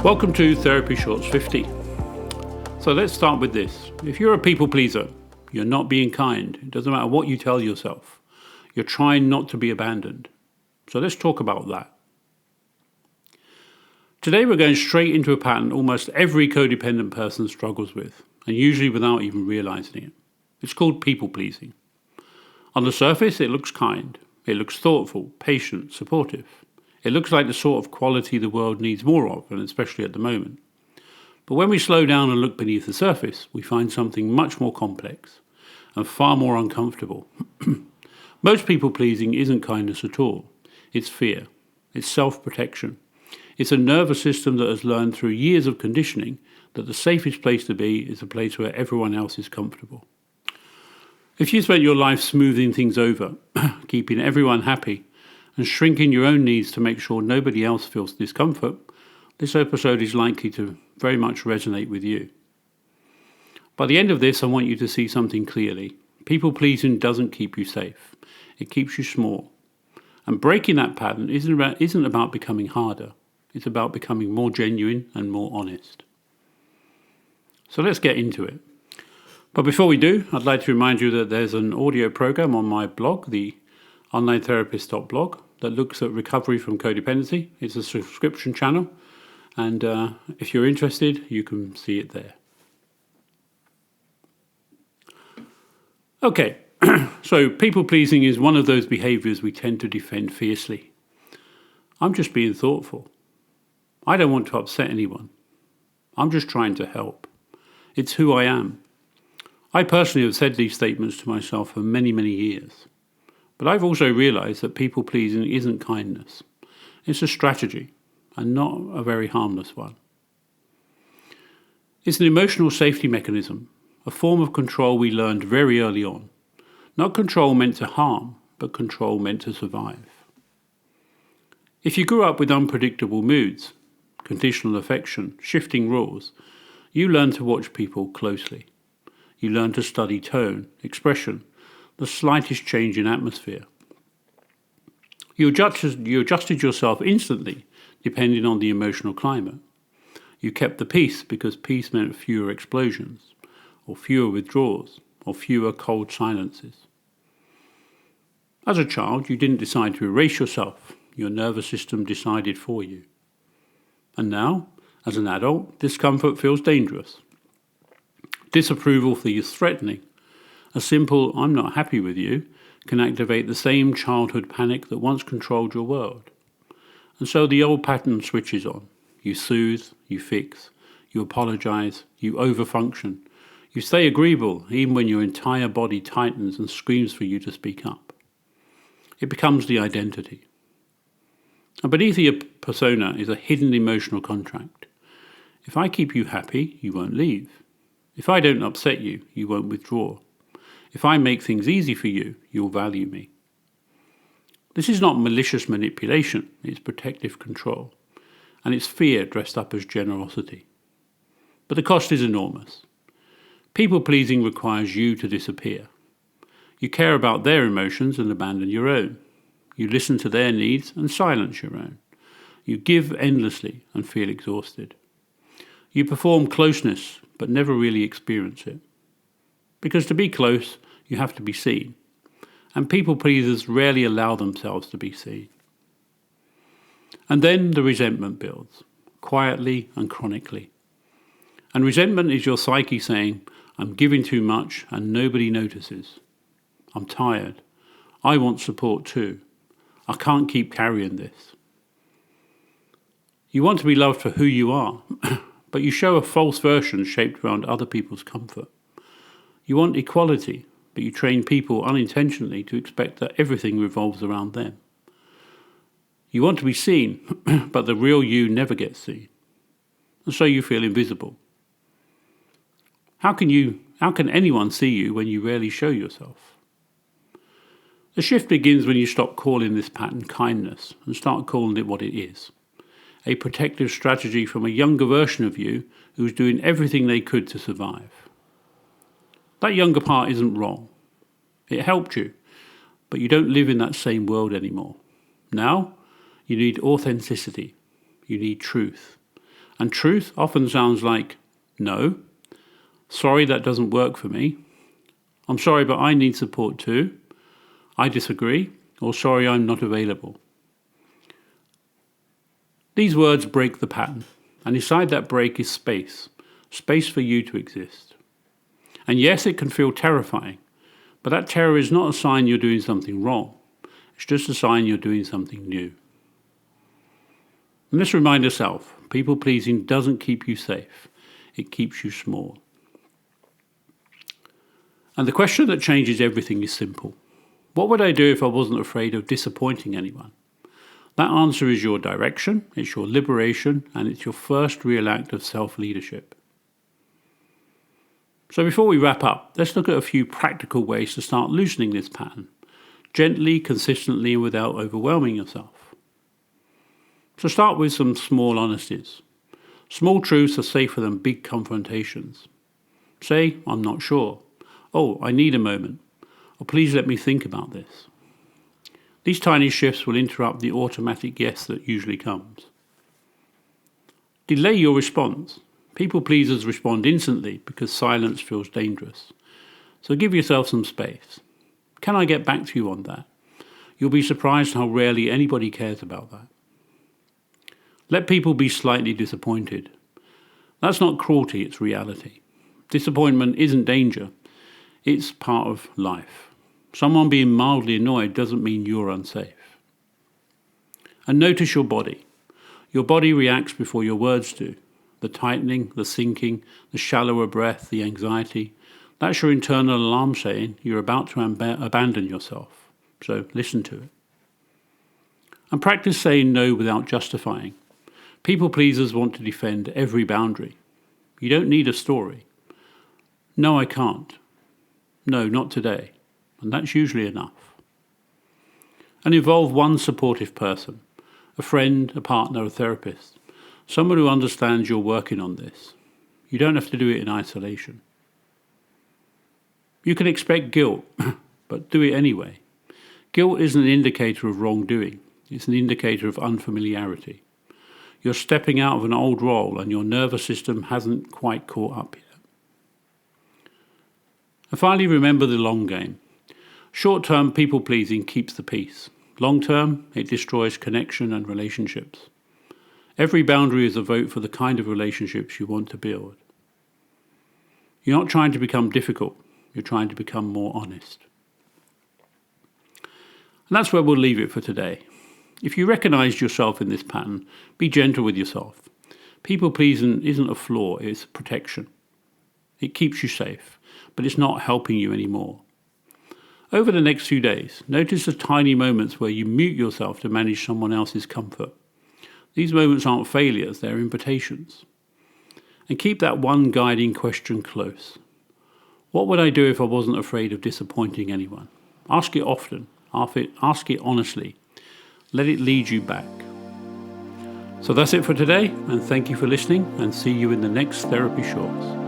Welcome to Therapy Shorts 50. So let's start with this. If you're a people pleaser, you're not being kind. It doesn't matter what you tell yourself. You're trying not to be abandoned. So let's talk about that. Today we're going straight into a pattern almost every codependent person struggles with, and usually without even realizing it. It's called people pleasing. On the surface, it looks kind. It looks thoughtful, patient, supportive. It looks like the sort of quality the world needs more of, and especially at the moment. But when we slow down and look beneath the surface, we find something much more complex and far more uncomfortable. Most people pleasing isn't kindness at all. It's fear. It's self-protection. It's a nervous system that has learned through years of conditioning that the safest place to be is a place where everyone else is comfortable. If you spent your life smoothing things over, keeping everyone happy, and shrinking your own needs to make sure nobody else feels discomfort, this episode is likely to very much resonate with you. By the end of this, I want you to see something clearly. People pleasing doesn't keep you safe. It keeps you small. And breaking that pattern isn't about becoming harder. It's about becoming more genuine and more honest. So let's get into it. But before we do, I'd like to remind you that there's an audio program on my blog, the onlinetherapist.blog, that looks at recovery from codependency. It's a subscription channel, and if you're interested, you can see it there. Okay, so people pleasing is one of those behaviors we tend to defend fiercely. I'm just being thoughtful. I don't want to upset anyone. I'm just trying to help. It's who I am. I personally have said these statements to myself for many, many years. But I've also realized that people pleasing isn't kindness. It's a strategy, and not a very harmless one. It's an emotional safety mechanism, a form of control we learned very early on. Not control meant to harm, but control meant to survive. If you grew up with unpredictable moods, conditional affection, shifting rules, you learn to watch people closely. You learn to study tone, expression, the slightest change in atmosphere. You adjusted yourself instantly, depending on the emotional climate. You kept the peace because peace meant fewer explosions, or fewer withdrawals, or fewer cold silences. As a child, you didn't decide to erase yourself. Your nervous system decided for you. And now, as an adult, discomfort feels dangerous. Disapproval feels threatening. A simple "I'm not happy with you" can activate the same childhood panic that once controlled your world. And so the old pattern switches on. You soothe, you fix, you apologize, you overfunction. You stay agreeable even when your entire body tightens and screams for you to speak up. It becomes the identity. And beneath your persona is a hidden emotional contract. If I keep you happy, you won't leave. If I don't upset you, you won't withdraw. If I make things easy for you, you'll value me. This is not malicious manipulation, it's protective control. And it's fear dressed up as generosity. But the cost is enormous. People pleasing requires you to disappear. You care about their emotions and abandon your own. You listen to their needs and silence your own. You give endlessly and feel exhausted. You perform closeness but never really experience it. Because to be close, you have to be seen. And people pleasers rarely allow themselves to be seen. And then the resentment builds, quietly and chronically. And resentment is your psyche saying, "I'm giving too much and nobody notices. I'm tired. I want support too. I can't keep carrying this." You want to be loved for who you are, but you show a false version shaped around other people's comfort. You want equality, but you train people unintentionally to expect that everything revolves around them. You want to be seen, but the real you never gets seen. And so you feel invisible. How can anyone see you when you rarely show yourself? The shift begins when you stop calling this pattern kindness and start calling it what it is. A protective strategy from a younger version of you who's doing everything they could to survive. That younger part isn't wrong. It helped you, but you don't live in that same world anymore. Now, you need authenticity. You need truth. And truth often sounds like, no, sorry, that doesn't work for me. I'm sorry, but I need support too. I disagree, or sorry, I'm not available. These words break the pattern, and inside that break is space for you to exist. And yes, it can feel terrifying, but that terror is not a sign you're doing something wrong. It's just a sign you're doing something new. And let's remind ourselves, people pleasing doesn't keep you safe. It keeps you small. And the question that changes everything is simple. What would I do if I wasn't afraid of disappointing anyone? That answer is your direction, it's your liberation, and it's your first real act of self-leadership. So before we wrap up, let's look at a few practical ways to start loosening this pattern, gently, consistently, and without overwhelming yourself. So start with some small honesties. Small truths are safer than big confrontations. Say, I'm not sure. Oh, I need a moment. Or please let me think about this. These tiny shifts will interrupt the automatic yes that usually comes. Delay your response. People pleasers respond instantly because silence feels dangerous. So give yourself some space. Can I get back to you on that? You'll be surprised how rarely anybody cares about that. Let people be slightly disappointed. That's not cruelty, it's reality. Disappointment isn't danger. It's part of life. Someone being mildly annoyed doesn't mean you're unsafe. And notice your body. Your body reacts before your words do. The tightening, the sinking, the shallower breath, the anxiety. That's your internal alarm saying you're about to abandon yourself. So listen to it. And practice saying no without justifying. People pleasers want to defend every boundary. You don't need a story. No, I can't. No, not today. And that's usually enough. And involve one supportive person, a friend, a partner, a therapist, someone who understands you're working on this. You don't have to do it in isolation. You can expect guilt, but do it anyway. Guilt isn't an indicator of wrongdoing. It's an indicator of unfamiliarity. You're stepping out of an old role and your nervous system hasn't quite caught up yet. And finally, remember the long game. Short-term people-pleasing keeps the peace. Long-term, it destroys connection and relationships. Every boundary is a vote for the kind of relationships you want to build. You're not trying to become difficult. You're trying to become more honest. And that's where we'll leave it for today. If you recognise yourself in this pattern, be gentle with yourself. People-pleasing isn't a flaw, it's protection. It keeps you safe, but it's not helping you anymore. Over the next few days, notice the tiny moments where you mute yourself to manage someone else's comfort. These moments aren't failures, they're invitations. And keep that one guiding question close. What would I do if I wasn't afraid of disappointing anyone? Ask it often. Ask it honestly. Let it lead you back. So that's it for today, and thank you for listening, and see you in the next Therapy Shorts.